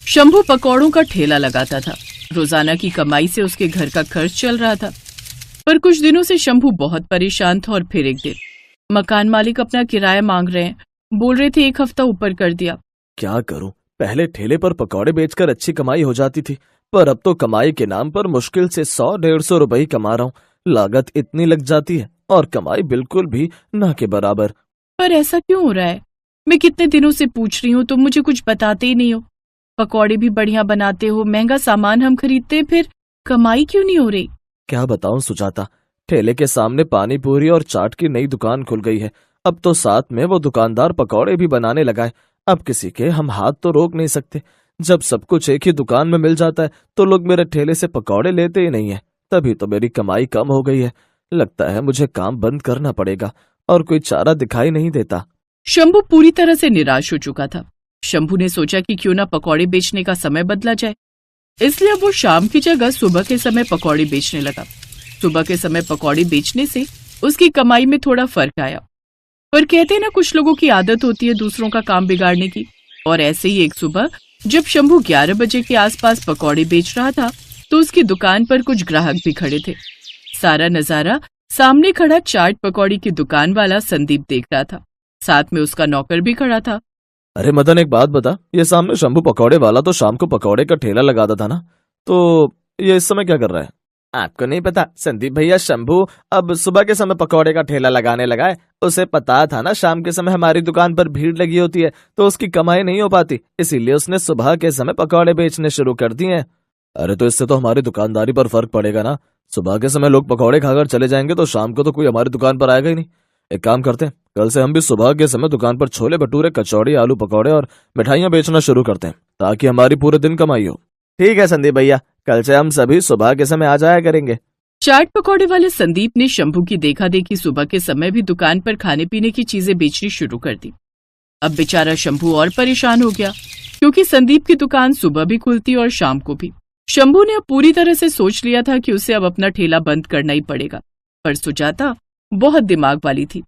शंभू पकौड़ों का ठेला लगाता था। रोजाना की कमाई से उसके घर का खर्च चल रहा था। पर कुछ दिनों से शंभू बहुत परेशान था और फिर एक दिन मकान मालिक अपना किराया मांग रहे हैं। बोल रहे थे 1 हफ्ता ऊपर कर दिया। क्या करूं? पहले ठेले पर पकौड़े बेचकर अच्छी कमाई हो जाती थी, पर अब तो कमाई के नाम पर मुश्किल से 100-150 रुपए ही कमा रहा हूँ। लागत इतनी लग जाती है और कमाई बिल्कुल भी ना के बराबर। पर ऐसा क्यों हो रहा है? मैं कितने दिनों से पूछ रही हूँ, तुम मुझे कुछ बताते ही नहीं हो। पकौड़े भी बढ़िया बनाते हो, महंगा सामान हम खरीदते, फिर कमाई क्यों नहीं हो रही? क्या बताऊं सुजाता, ठेले के सामने पानी पूरी और चाट की नई दुकान खुल गई है। अब तो साथ में वो दुकानदार पकौड़े भी बनाने लगा है। अब किसी के हम हाथ तो रोक नहीं सकते। जब सब कुछ एक ही दुकान में मिल जाता है तो लोग मेरे ठेले से पकौड़े लेते ही नहीं है। तभी तो मेरी कमाई कम हो गई है। लगता है मुझे काम बंद करना पड़ेगा और कोई चारा दिखाई नहीं देता। शंभू पूरी तरह से निराश हो चुका था। शंभू ने सोचा कि क्यों ना पकौड़े बेचने का समय बदला जाए, इसलिए वो शाम की जगह सुबह के समय पकौड़े बेचने लगा। सुबह के समय पकौड़े बेचने से उसकी कमाई में थोड़ा फर्क आया। पर कहते ना, कुछ लोगों की आदत होती है दूसरों का काम बिगाड़ने की। और ऐसे ही एक सुबह जब शंभू 11 बजे के आसपास पकौड़े बेच रहा था तो उसकी दुकान पर कुछ ग्राहक भी खड़े थे। सारा नजारा सामने खड़ा चाट पकौड़ी की दुकान वाला संदीप देख रहा था। साथ में उसका नौकर भी खड़ा था। अरे मदन, एक बात बता, ये सामने शंभू पकौड़े वाला तो शाम को पकौड़े का ठेला लगाता था ना, तो ये इस समय क्या कर रहा है? आपको नहीं पता संदीप भैया, शंभू अब सुबह के समय पकौड़े का ठेला लगाने लगा है। उसे पता था ना शाम के समय हमारी दुकान पर भीड़ लगी होती है तो उसकी कमाई नहीं हो पाती, इसीलिए उसने सुबह के समय पकौड़े बेचने शुरू कर दिए हैं। अरे तो इससे तो हमारी दुकानदारी पर फर्क पड़ेगा ना। सुबह के समय लोग पकौड़े खाकर चले जाएंगे तो शाम को तो कोई हमारी दुकान पर आएगा ही नहीं। एक काम करते हैं, कल से हम भी सुबह के समय दुकान पर छोले भटूरे, कचौड़ी, आलू पकौड़े और मिठाइयाँ बेचना शुरू करते हैं ताकि हमारी पूरे दिन कमाई हो। ठीक है संदीप भैया, कल से हम सभी सुबह के समय आ जाया करेंगे। चाट पकौड़े वाले संदीप ने शंभू की देखा देखी सुबह के समय भी दुकान पर खाने पीने की चीजें बेचनी शुरू कर दी। अब बेचारा शंभू और परेशान हो गया, क्योंकि संदीप की दुकान सुबह भी खुलती और शाम को भी। शंभू ने अब पूरी तरह से सोच लिया था कि उसे अब अपना ठेला बंद करना ही पड़ेगा। पर सुजाता बहुत दिमाग वाली थी।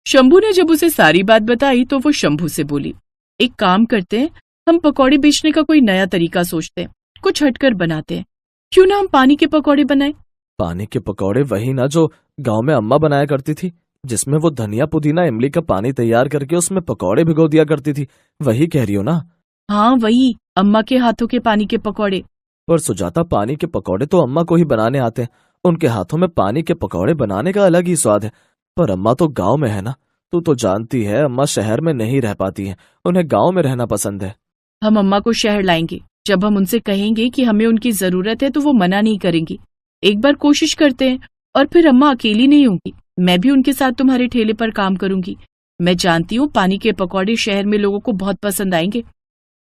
शंभू ने जब उसे सारी बात बताई तो वो शंभू से बोली, एक काम करते हैं, हम पकौड़े बेचने का कोई नया तरीका सोचते हैं, कुछ हटकर बनाते हैं। क्यों ना हम पानी के पकौड़े बनाएं? पानी के पकौड़े? वही ना जो गांव में अम्मा बनाया करती थी, जिसमें वो धनिया, पुदीना, इमली का पानी तैयार करके उसमें पकौड़े भिगो दिया करती थी, वही कह रही हो ना? हाँ वही, अम्मा के हाथों के पानी के पकौड़े। पर सुजाता, पानी के पकौड़े तो अम्मा को ही बनाने आते हैं। उनके हाथों में पानी के पकौड़े बनाने का अलग ही स्वाद है। पर अम्मा तो गांव में है ना, तू तो जानती है अम्मा शहर में नहीं रह पाती हैं, उन्हें गांव में रहना पसंद है। हम अम्मा को शहर लाएंगे। जब हम उनसे कहेंगे कि हमें उनकी जरूरत है तो वो मना नहीं करेंगी। एक बार कोशिश करते हैं, और फिर अम्मा अकेली नहीं होंगी, मैं भी उनके साथ तुम्हारे ठेले पर काम करूंगी। मैं जानती हूँ पानी के पकौड़े शहर में लोगों को बहुत पसंद आएंगे।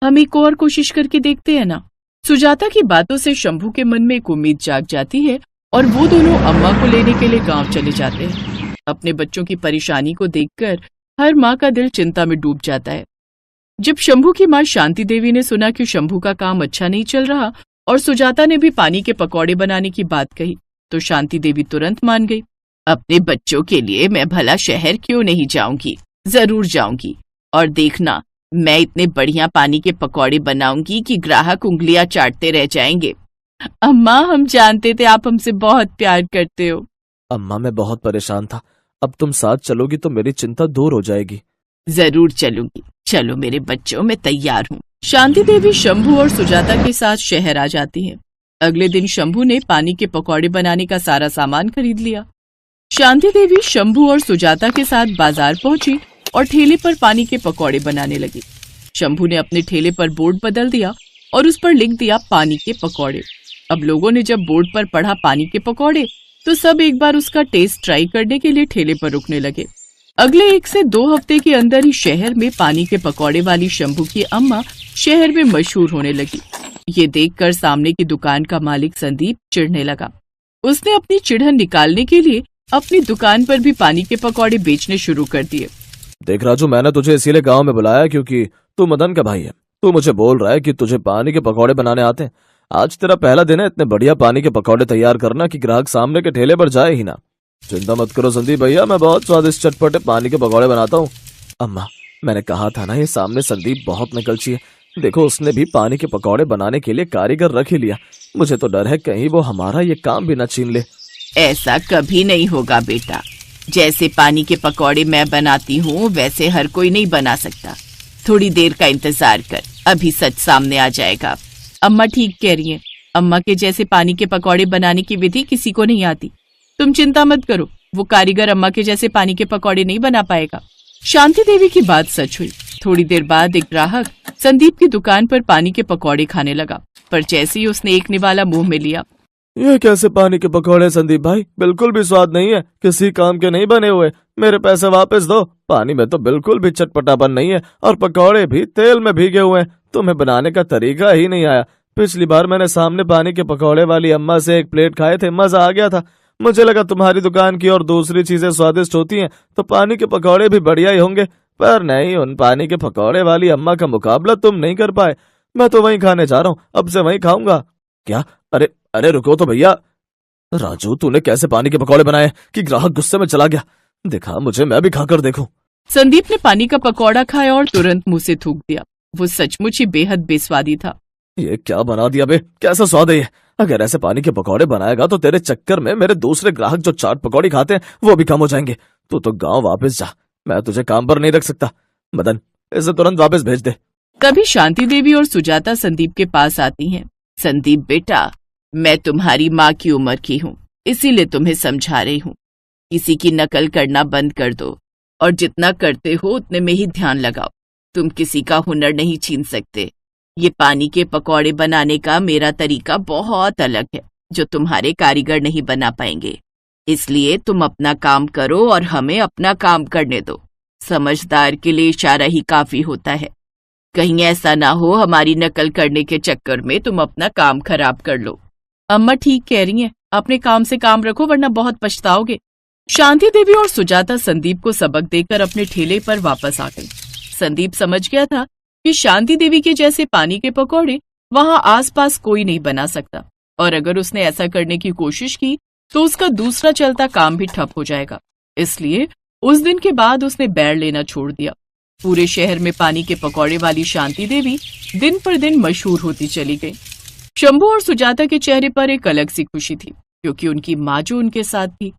हम एक और कोशिश करके देखते हैं ना। सुजाता की बातों से शंभू के मन में एक उम्मीद जाग जाती है और वो दोनों अम्मा को लेने के लिए गांव चले जाते हैं। अपने बच्चों की परेशानी को देखकर हर माँ का दिल चिंता में डूब जाता है। जब शंभू की माँ शांति देवी ने सुना कि शंभू का काम अच्छा नहीं चल रहा और सुजाता ने भी पानी के पकौड़े बनाने की बात कही, तो शांति देवी तुरंत मान गई। अपने बच्चों के लिए मैं भला शहर क्यों नहीं जाऊंगी, जरूर जाऊंगी। और देखना, मैं इतने बढ़िया पानी के पकौड़े बनाऊंगी कि ग्राहक उंगलियां चाटते रह जाएंगे। अम्मा, हम जानते थे आप हमसे बहुत प्यार करते हो। अम्मा, मैं बहुत परेशान था, अब तुम साथ चलोगी तो मेरी चिंता दूर हो जाएगी। जरूर चलूंगी, चलो मेरे बच्चों, मैं तैयार हूँ। शांति देवी शंभू और सुजाता के साथ शहर आ जाती है। अगले दिन शंभू ने पानी के पकौड़े बनाने का सारा सामान खरीद लिया। शांति देवी शंभू और सुजाता के साथ बाजार पहुंची और ठेले पर पानी के पकौड़े बनाने लगी। शंभू ने अपने ठेले पर बोर्ड बदल दिया और उस पर लिख दिया पानी के पकौड़े। अब लोगों ने जब बोर्ड पर पढ़ा पानी के पकौड़े तो सब एक बार उसका टेस्ट ट्राई करने के लिए ठेले पर रुकने लगे। अगले 1 से 2 हफ्ते के अंदर ही शहर में पानी के पकौड़े वाली शंभू की अम्मा शहर में मशहूर होने लगी। ये देखकर सामने की दुकान का मालिक संदीप चिढ़ने लगा। उसने अपनी चिढ़न निकालने के लिए अपनी दुकान पर भी पानी के पकौड़े बेचने शुरू कर दिए। देख राजू, मैंने तुझे इसीलिए गांव में बुलाया क्योंकि तू मदन का भाई है। तू मुझे बोल रहा है कि तुझे पानी के पकौड़े बनाने आते हैं। आज तेरा पहला दिन है इतने बढ़िया पानी के पकौड़े तैयार करना कि ग्राहक सामने के ठेले पर जाए ही ना। चिंता मत करो संदीप भैया, मैं बहुत स्वादिष्ट चटपटे पानी के पकौड़े बनाता हूँ। अम्मा, मैंने कहा था ना, ये सामने संदीप बहुत नकलची है, देखो उसने भी पानी के पकौड़े बनाने के लिए कारीगर रख ही लिया। मुझे तो डर है कहीं वो हमारा ये काम भी न छीन ले। ऐसा कभी नहीं होगा बेटा। जैसे पानी के पकौड़े मैं बनाती हूँ वैसे हर कोई नहीं बना सकता। थोड़ी देर का इंतजार कर, अभी सच सामने आ जाएगा। अम्मा ठीक कह रही हैं। अम्मा के जैसे पानी के पकौड़े बनाने की विधि किसी को नहीं आती। तुम चिंता मत करो, वो कारीगर अम्मा के जैसे पानी के पकौड़े नहीं बना पाएगा। शांति देवी की बात सच हुई। थोड़ी देर बाद एक ग्राहक संदीप की दुकान पर पानी के पकौड़े खाने लगा, पर जैसे ही उसने एक निवाला मुंह में लिया, ये कैसे पानी के पकौड़े संदीप भाई, बिल्कुल भी स्वाद नहीं है, किसी काम के नहीं बने हुए, मेरे पैसे वापस दो। पानी में तो बिल्कुल भी चटपटापन नहीं है और पकौड़े भी तेल में भीगे हुए हैं। तुम्हें बनाने का तरीका ही नहीं आया। पिछली बार मैंने सामने पानी के पकौड़े वाली अम्मा से एक प्लेट खाए थे, मजा आ गया था। मुझे लगा तुम्हारी दुकान की और दूसरी चीजें स्वादिष्ट होती हैं तो पानी के पकौड़े भी बढ़िया ही होंगे, पर नहीं, उन पानी के पकौड़े वाली अम्मा का मुकाबला तुम नहीं कर पाए। मैं तो वहीं खाने जा रहा हूँ, अब से वहीं खाऊंगा। क्या? अरे अरे रुको तो भैया। राजू तूने कैसे पानी के पकौड़े बनाए कि ग्राहक गुस्से में चला गया? दिखा मुझे, मैं भी खाकर देखूं। संदीप ने पानी का पकौड़ा खाया और तुरंत मुंह से थूक दिया। वो सचमुच ही बेहद बेस्वादी था। ये क्या बना दिया बे, कैसा स्वाद है ये? अगर ऐसे पानी के पकौड़े बनाएगा तो तेरे चक्कर में मेरे दूसरे ग्राहक जो चाट पकौड़ी खाते हैं वो भी कम हो जाएंगे। तू तो गांव वापस जा, मैं तुझे काम पर नहीं रख सकता। मदन, इसे तुरंत वापस भेज दे। तभी शांति देवी और सुजाता संदीप के पास आती हैं। संदीप बेटा, मैं तुम्हारी माँ की उम्र की हूँ, इसीलिए तुम्हें समझा रही हूँ। किसी की नकल करना बंद कर दो और जितना करते हो उतने में ही ध्यान लगाओ। तुम किसी का हुनर नहीं छीन सकते। ये पानी के पकौड़े बनाने का मेरा तरीका बहुत अलग है, जो तुम्हारे कारीगर नहीं बना पाएंगे। इसलिए तुम अपना काम करो और हमें अपना काम करने दो। समझदार के लिए इशारा ही काफी होता है। कहीं ऐसा ना हो हमारी नकल करने के चक्कर में तुम अपना काम खराब कर लो। अम्मा ठीक कह रही हैं, अपने काम से काम रखो वरना बहुत पछताओगे। शांति देवी और सुजाता संदीप को सबक देकर अपने ठेले पर वापस आ गई। संदीप समझ गया था कि शांति देवी के जैसे पानी के पकौड़े वहां आसपास कोई नहीं बना सकता, और अगर उसने ऐसा करने की कोशिश की तो उसका दूसरा चलता काम भी ठप हो जाएगा। इसलिए उस दिन के बाद उसने बैर लेना छोड़ दिया। पूरे शहर में पानी के पकौड़े वाली शांति देवी दिन पर दिन मशहूर होती चली गई। शंभू और सुजाता के चेहरे पर एक अलग सी खुशी थी, क्योंकि उनकी माँ जो उनके साथ थी।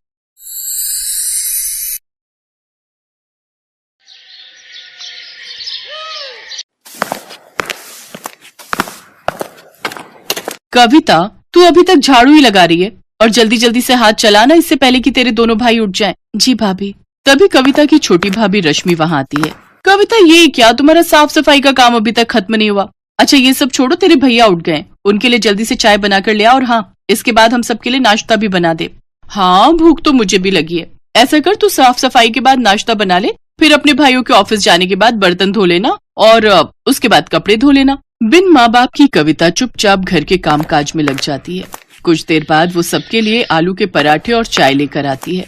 कविता, तू अभी तक झाड़ू ही लगा रही है, और जल्दी जल्दी से हाथ चलाना, इससे पहले कि तेरे दोनों भाई उठ जाएं। जी भाभी। तभी कविता की छोटी भाभी रश्मि वहां आती है। कविता, ये क्या, तुम्हारा साफ सफाई का काम अभी तक खत्म नहीं हुआ? अच्छा ये सब छोड़ो, तेरे भैया उठ गए, उनके लिए जल्दी से चाय बनाकर ले आ, और हाँ, इसके बाद हम सबके लिए नाश्ता भी बना दे। हाँ, भूख तो मुझे भी लगी है। ऐसा कर, तू साफ सफाई के बाद नाश्ता बना ले, फिर अपने भाइयों के ऑफिस जाने के बाद बर्तन धो लेना और उसके बाद कपड़े धो लेना। बिन माँ बाप की कविता चुपचाप घर के कामकाज में लग जाती है। कुछ देर बाद वो सबके लिए आलू के पराठे और चाय लेकर आती है।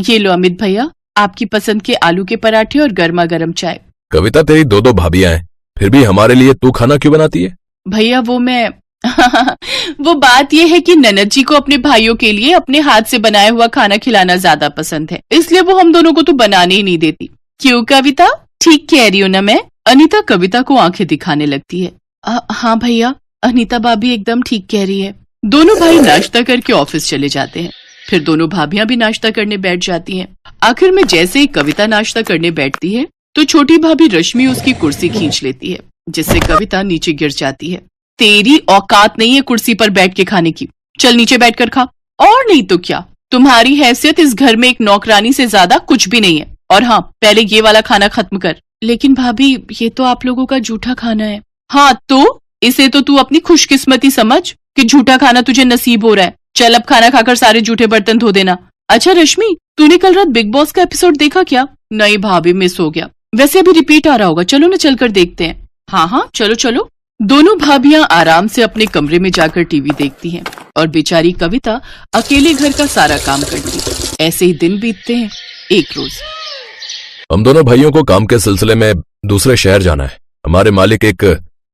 ये लो अमित भैया, आपकी पसंद के आलू के पराठे और गर्मा गर्म चाय। कविता, तेरी दो भाभियां हैं, फिर भी हमारे लिए तू खाना क्यों बनाती है? भैया वो मैं वो बात ये है कि ननद जी को अपने भाइयों के लिए अपने हाथ से बनाया हुआ खाना खिलाना ज्यादा पसंद है, इसलिए वो हम दोनों को तो बनाने ही नहीं देती। क्यों कविता, ठीक कह रही हूँ ना मैं? अनीता कविता को आंखें दिखाने लगती है। हाँ भैया, अनीता भाभी एकदम ठीक कह रही है। दोनों भाई नाश्ता करके ऑफिस चले जाते हैं। फिर दोनों भाभियां भी नाश्ता करने बैठ जाती हैं। आखिर में जैसे ही कविता नाश्ता करने बैठती है तो छोटी भाभी रश्मि उसकी कुर्सी खींच लेती है, जिससे कविता नीचे गिर जाती है। तेरी औकात नहीं है कुर्सी पर बैठ के खाने की, चल नीचे बैठकर खा। और नहीं तो क्या, तुम्हारी हैसियत इस घर में एक नौकरानी से ज्यादा कुछ भी नहीं है। और हाँ, पहले ये वाला खाना खत्म कर। लेकिन भाभी, ये तो आप लोगों का झूठा खाना है। हाँ तो इसे तो तू अपनी खुशकिस्मती समझ कि झूठा खाना तुझे नसीब हो रहा है। चल अब खाना खाकर सारे झूठे बर्तन धो देना। अच्छा रश्मि, तूने कल रात बिग बॉस का एपिसोड देखा क्या? नहीं भाभी, मिस हो गया। वैसे अभी रिपीट आ रहा होगा, चलो ना चलकर देखते हैं। हाँ हाँ चलो चलो। दोनों भाभियां आराम से अपने कमरे में जाकर टीवी देखती हैं और बेचारी कविता अकेले घर का सारा काम करती है। ऐसे ही दिन बीतते हैं। एक रोज हम दोनों भाइयों को काम के सिलसिले में दूसरे शहर जाना है। हमारे मालिक एक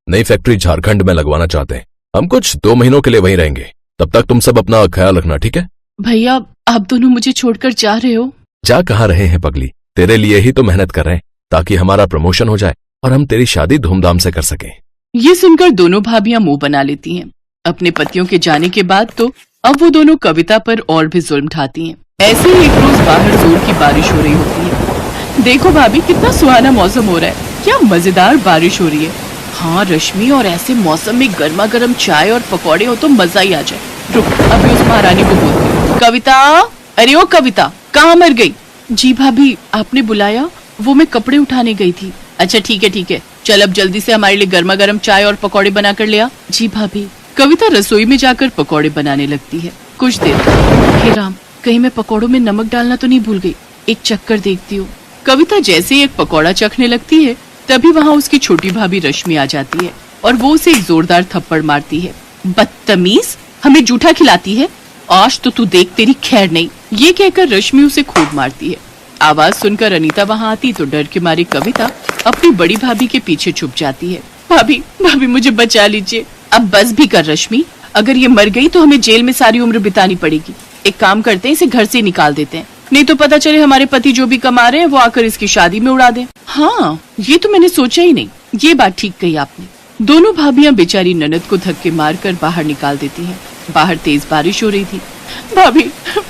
नई फैक्ट्री झारखंड में लगवाना चाहते हैं। हम कुछ 2 महीनों के लिए वहीं रहेंगे। तब तक तुम सब अपना ख्याल रखना, ठीक है? भैया, आप दोनों मुझे छोड़कर जा रहे हो? जा कहाँ रहे हैं पगली, तेरे लिए ही तो मेहनत कर रहे हैं ताकि हमारा प्रमोशन हो जाए और हम तेरी शादी धूमधाम से कर सकें। ये सुनकर दोनों भाभियां मुंह बना लेती हैं। अपने पतियों के जाने के बाद तो अब वो दोनों कविता पर और भी जुल्म ढाती हैं। ऐसे ही एक रोज बाहर जोर की बारिश हो रही होती है। देखो भाभी, कितना सुहाना मौसम हो रहा है, क्या मजेदार बारिश हो रही है। हाँ रश्मि, और ऐसे मौसम में गर्मा गर्म चाय और पकौड़े हो तो मजा ही आ जाए। रुक, अभी उस महारानी को बोलती हूँ। कविता, अरे ओ कविता, कहाँ मर गई? जी भाभी, आपने बुलाया? वो मैं कपड़े उठाने गई थी। अच्छा ठीक है, चल अब जल्दी से हमारे लिए गर्मा गर्म चाय और पकौड़े बना कर ले आ। जी भाभी। कविता रसोई में जाकर पकौड़े बनाने लगती है। कुछ देर, हे राम, कहीं मैं पकौड़ों में नमक डालना तो नहीं भूल गई, एक चक्कर देखती हूँ। कविता जैसे ही एक पकौड़ा चखने लगती है तभी वहाँ उसकी छोटी भाभी रश्मि आ जाती है और वो उसे एक जोरदार थप्पड़ मारती है। बदतमीज, हमें जूठा खिलाती है, आज तो तू देख तेरी खैर नहीं। ये कहकर रश्मि उसे खूब मारती है। आवाज सुनकर अनीता वहाँ आती तो डर के मारी कविता अपनी बड़ी भाभी के पीछे छुप जाती है। भाभी मुझे बचा लीजिए। अब बस भी कर रश्मि, अगर ये मर गई तो हमें जेल में सारी उम्र बितानी पड़ेगी। एक काम करते हैं, इसे घर से निकाल देते हैं, नहीं तो पता चले हमारे पति जो भी कमा रहे हैं वो आकर इसकी शादी में उड़ा दें। हाँ, ये तो मैंने सोचा ही नहीं, ये बात ठीक कही आपने। दोनों भाभियां बेचारी ननद को धक्के मारकर बाहर निकाल देती हैं। बाहर तेज बारिश हो रही थी।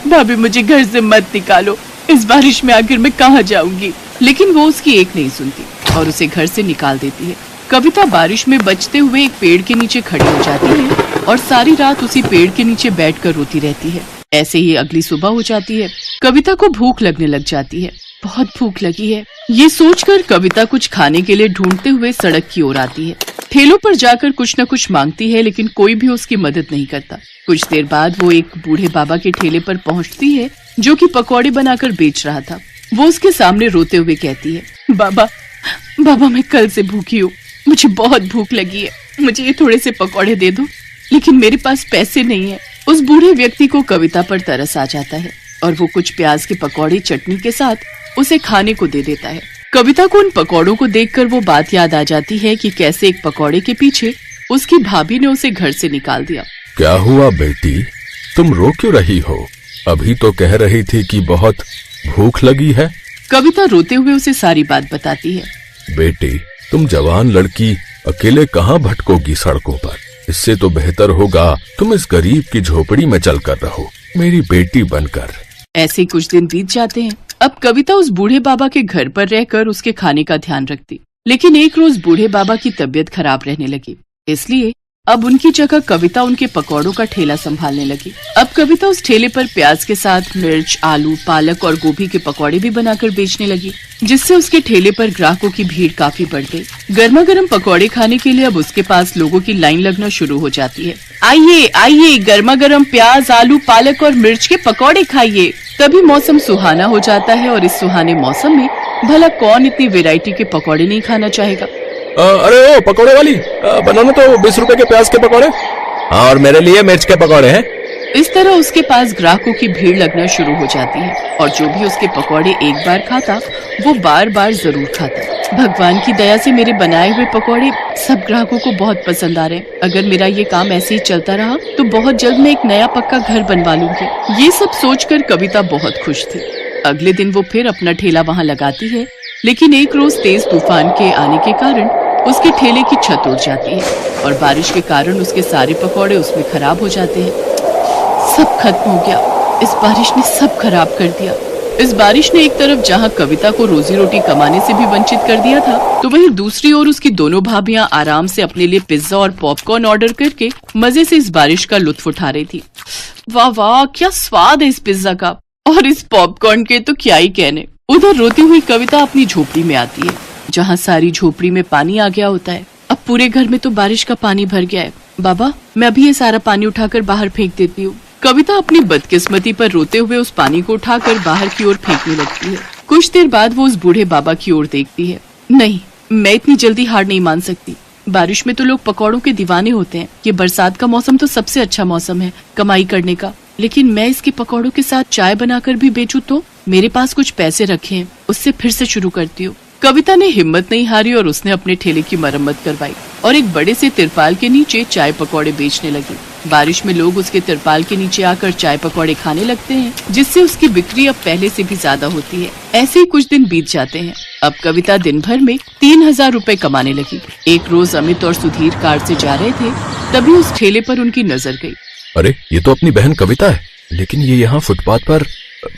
भाभी मुझे घर से मत निकालो, इस बारिश में आखिर मैं कहाँ जाऊंगी। लेकिन वो उसकी एक नहीं सुनती और उसे घर से निकाल देती है। कविता बारिश में बचते हुए एक पेड़ के नीचे खड़ी हो जाती है और सारी रात उसी पेड़ के नीचे बैठकर रोती रहती है। ऐसे ही अगली सुबह हो जाती है। कविता को भूख लगने लग जाती है, बहुत भूख लगी है। ये सोचकर कविता कुछ खाने के लिए ढूंढते हुए सड़क की ओर आती है। ठेलों पर जाकर कुछ न कुछ मांगती है लेकिन कोई भी उसकी मदद नहीं करता। कुछ देर बाद वो एक बूढ़े बाबा के ठेले पर पहुंचती है जो कि पकौड़े बनाकर बेच रहा था। वो उसके सामने रोते हुए कहती है, बाबा मैं कल से भूखी हूँ, मुझे बहुत भूख लगी है, मुझे ये थोड़े से पकौड़े दे दो, लेकिन मेरे पास पैसे नहीं है। उस बूढ़े व्यक्ति को कविता पर तरस आ जाता है और वो कुछ प्याज के पकौड़े चटनी के साथ उसे खाने को दे देता है। कविता को उन पकौड़ों को देखकर वो बात याद आ जाती है कि कैसे एक पकौड़े के पीछे उसकी भाभी ने उसे घर से निकाल दिया। क्या हुआ बेटी, तुम रो क्यों रही हो? अभी तो कह रही थी कि बहुत भूख लगी है। कविता रोते हुए उसे सारी बात बताती है। बेटी, तुम जवान लड़की अकेले कहाँ भटकोगी सड़कों पर? इससे तो बेहतर होगा तुम इस गरीब की झोपड़ी में चलकर रहो, मेरी बेटी बनकर। ऐसे कुछ दिन बीत जाते हैं। अब कविता उस बूढ़े बाबा के घर पर रहकर उसके खाने का ध्यान रखती, लेकिन एक रोज बूढ़े बाबा की तबीयत खराब रहने लगी, इसलिए अब उनकी जगह कविता उनके पकौड़ों का ठेला संभालने लगी। अब कविता उस ठेले पर प्याज के साथ मिर्च, आलू, पालक और गोभी के पकौड़े भी बनाकर बेचने लगी, जिससे उसके ठेले पर ग्राहकों की भीड़ काफी बढ़ गई। गर्मा गर्म पकौड़े खाने के लिए अब उसके पास लोगों की लाइन लगना शुरू हो जाती है। आइए, गर्मा गर्म प्याज, आलू, पालक और मिर्च के पकौड़े खाइए। तभी मौसम सुहाना हो जाता है और इस सुहाने मौसम में भला कौन इतनी वैरायटी के पकौड़े नहीं खाना चाहेगा। अरे ओ पकौड़े वाली, बनाना तो 20 रुपए के प्याज के पकौड़े, और मेरे लिए मिर्च के पकौड़े हैं। इस तरह उसके पास ग्राहकों की भीड़ लगना शुरू हो जाती है और जो भी उसके पकौड़े एक बार खाता वो बार बार जरूर खाता। भगवान की दया से मेरे बनाए हुए पकौड़े सब ग्राहकों को बहुत पसंद आ रहे हैं। अगर मेरा ये काम ऐसे ही चलता रहा तो बहुत जल्द मैं एक नया पक्का घर बनवा लूंगी। ये सब सोचकर कविता बहुत खुश थी। अगले दिन वो फिर अपना ठेला वहाँ लगाती है, लेकिन एक रोज तेज तूफान के आने के कारण उसके ठेले की छत उड़ जाती है और बारिश के कारण उसके सारे पकौड़े उसमें खराब हो जाते हैं। सब खत्म हो गया, इस बारिश ने सब खराब कर दिया। इस बारिश ने एक तरफ जहां कविता को रोजी रोटी कमाने से भी वंचित कर दिया था, तो वहीं दूसरी ओर उसकी दोनों भाभियां आराम से अपने लिए पिज्जा और पॉपकॉर्न ऑर्डर करके मजे से इस बारिश का लुत्फ उठा रही थी। वाह वाह, क्या स्वाद है इस पिज्जा का, और इस पॉपकॉर्न के तो क्या ही कहने। उधर रोती हुई कविता अपनी झोपड़ी में आती है, जहाँ सारी झोपड़ी में पानी आ गया होता है। अब पूरे घर में तो बारिश का पानी भर गया है। बाबा, मैं अभी ये सारा पानी उठाकर बाहर फेंक देती हूँ। कविता अपनी बदकिस्मती पर रोते हुए उस पानी को उठाकर बाहर की ओर फेंकने लगती है। कुछ देर बाद वो उस बूढ़े बाबा की ओर देखती है। नहीं, मैं इतनी जल्दी हार नहीं मान सकती। बारिश में तो लोग पकौड़ों के दीवाने होते हैं। ये बरसात का मौसम तो सबसे अच्छा मौसम है कमाई करने का, लेकिन मैं इसके पकौड़ों के साथ चाय बनाकर भी बेचूं तो मेरे पास कुछ पैसे रखे हैं, उससे फिर से शुरू करती हूँ। कविता ने हिम्मत नहीं हारी और उसने अपने ठेले की मरम्मत करवाई और एक बड़े से तिरपाल के नीचे चाय पकौड़े बेचने लगी। बारिश में लोग उसके तिरपाल के नीचे आकर चाय पकौड़े खाने लगते हैं, जिससे उसकी बिक्री अब पहले से भी ज्यादा होती है। ऐसे ही कुछ दिन बीत जाते हैं। अब कविता दिन भर में 3,000 रुपए कमाने लगी। एक रोज अमित और सुधीर कार से जा रहे थे, तभी उस ठेले पर उनकी नजर गई। अरे ये तो अपनी बहन कविता है, लेकिन ये यहाँ फुटपाथ पर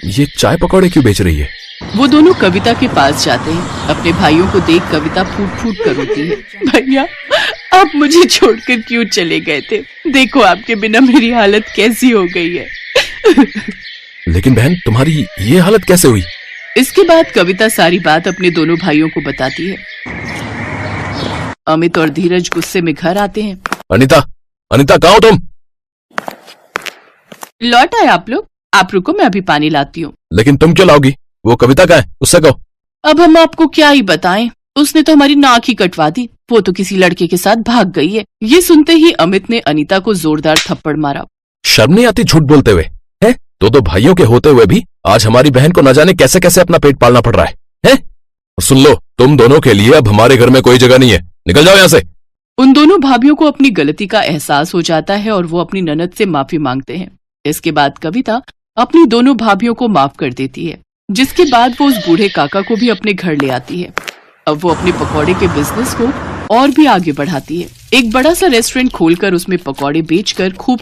ये चाय पकौड़े क्यों बेच रही है? वो दोनों कविता के पास जाते हैं। अपने भाइयों को देख कविता फूट फूट कर रोती है। भैया, आप मुझे छोड़कर क्यों चले गए थे? देखो आपके बिना मेरी हालत कैसी हो गई है। लेकिन बहन, तुम्हारी ये हालत कैसे हुई? इसके बाद कविता सारी बात अपने दोनों भाइयों को बताती है। अमित और धीरज गुस्से में घर आते हैं। अनीता, अनीता कहाँ हो तुम? लौट आए आप लोग? आप रुको, मैं अभी पानी लाती हूँ। लेकिन तुम क्यों लाओगी? वो कविता कहाँ है? उससे कहो। अब हम आपको क्या ही बताएं, उसने तो हमारी नाक ही कटवा दी। वो तो किसी लड़के के साथ भाग गई है। ये सुनते ही अमित ने अनीता को जोरदार थप्पड़ मारा। शर्म नहीं आती झूठ बोलते हुए? है दो भाइयों के होते हुए भी आज हमारी बहन को न जाने कैसे कैसे अपना पेट पालना पड़ रहा है? सुन लो, तुम दोनों के लिए अब हमारे घर में कोई जगह नहीं है, निकल जाओ यहाँ से। उन दोनों भाभियों को अपनी गलती का एहसास हो जाता है और वो अपनी ननद से माफी मांगते हैं। इसके बाद कविता अपनी दोनों भाभियों को माफ कर देती है, जिसके बाद वो उस बूढ़े काका को भी अपने घर ले आती है। अब वो अपने पकौड़े के बिजनेस को और भी आगे बढ़ाती है। एक बड़ा सा रेस्टोरेंट खोलकर उसमें पकौड़े बेचकर खूब